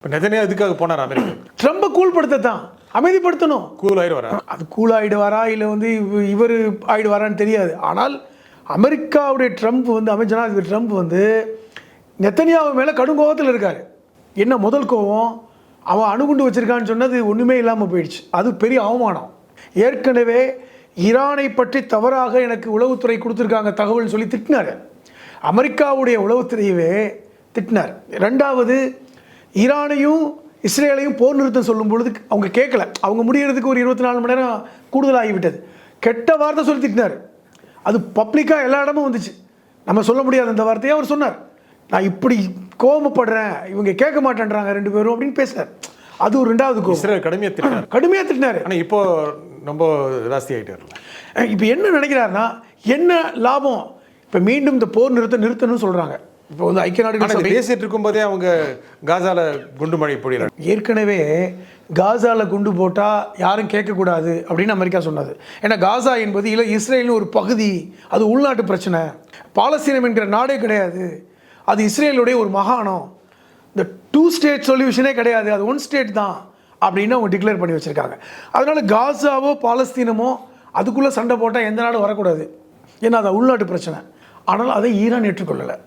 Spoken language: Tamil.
இப்போ நெதன்யாஹூ இதுக்காக போனார் அமெரிக்கா. ட்ரம்பை கூல்படுத்தத்தான், அமைதிப்படுத்தணும். கூல் ஆயிடுவாரா? அது கூல் ஆகிடுவாரா இல்லை இவர் ஆகிடுவாரான்னு தெரியாது. ஆனால் அமெரிக்காவுடைய ட்ரம்ப் அமைச்சர் ஜனாதிபதி ட்ரம்ப் நெத்தன்யாஹூ மேலே கடும் கோபத்தில் இருக்கார். என்ன முதல் கோபம், அவன் அணுகுண்டு வச்சிருக்கான்னு சொன்னது ஒன்றுமே இல்லாமல் போயிடுச்சு. அது பெரிய அவமானம். ஏற்கனவே ஈரானை பற்றி தவறாக எனக்கு உளவுத்துறை கொடுத்துருக்காங்க தகவல் சொல்லி திட்டினார். அமெரிக்காவுடைய உளவுத்துறையவே திட்டினார். ரெண்டாவது, ஈரானையும் இஸ்ரேலையும் போர் நிறுத்தம் சொல்லும் பொழுது அவங்க கேட்கல. அவங்க முடிகிறதுக்கு ஒரு 24 மணி நேரம் கூடுதலாகிவிட்டது. கெட்ட வார்த்தை சொல்லி திட்டினார். அது பப்ளிக்காக எல்லா இடமும் வந்துச்சு. நம்ம சொல்ல முடியாது அந்த வார்த்தையை அவர் சொன்னார். நான் இப்படி கோபப்படுறேன், இவங்க கேட்க மாட்டேன்றாங்க 2 பேரும் அப்படின்னு பேசினார். அது ஒரு ரெண்டாவது கோபம். இஸ்ரேல் கடுமையாக திட்டினார். ஆனால் இப்போ ரொம்ப ஜாஸ்தி ஆகிட்டார். இப்போ என்ன நினைக்கிறாருன்னா, என்ன லாபம், இப்போ மீண்டும் இந்த போர் நிறுத்தணும்னு சொல்கிறாங்க. இப்போ ஐக்கிய நாடுகள் பேசிட்டு இருக்கும்போதே அவங்க காசால குண்டு மழை பொழிகிறாங்க. ஏற்கனவே காசால குண்டு போட்டால் யாரும் கேட்கக்கூடாது அப்படின்னு அமெரிக்கா சொன்னது. ஏன்னா காசா என்பது இல்லை இஸ்ரேலின் ஒரு பகுதி, அது உள்நாட்டு பிரச்சனை. பாலஸ்தீனம் என்கிற நாடே கிடையாது, அது இஸ்ரேலுடைய ஒரு மாகாணம். இந்த 2 ஸ்டேட் சொல்யூஷனே கிடையாது, அது 1 ஸ்டேட் தான் அப்படின்னு அவங்க டிக்ளேர் பண்ணி வச்சுருக்காங்க. அதனால் காசாவோ பாலஸ்தீனமோ அதுக்குள்ளே சண்டை போட்டால் எந்த நாடும் வரக்கூடாது, ஏன்னா அது உள்நாட்டு பிரச்சனை. ஆனால் அதை ஈரான் ஏற்றுக்கொள்ளலை.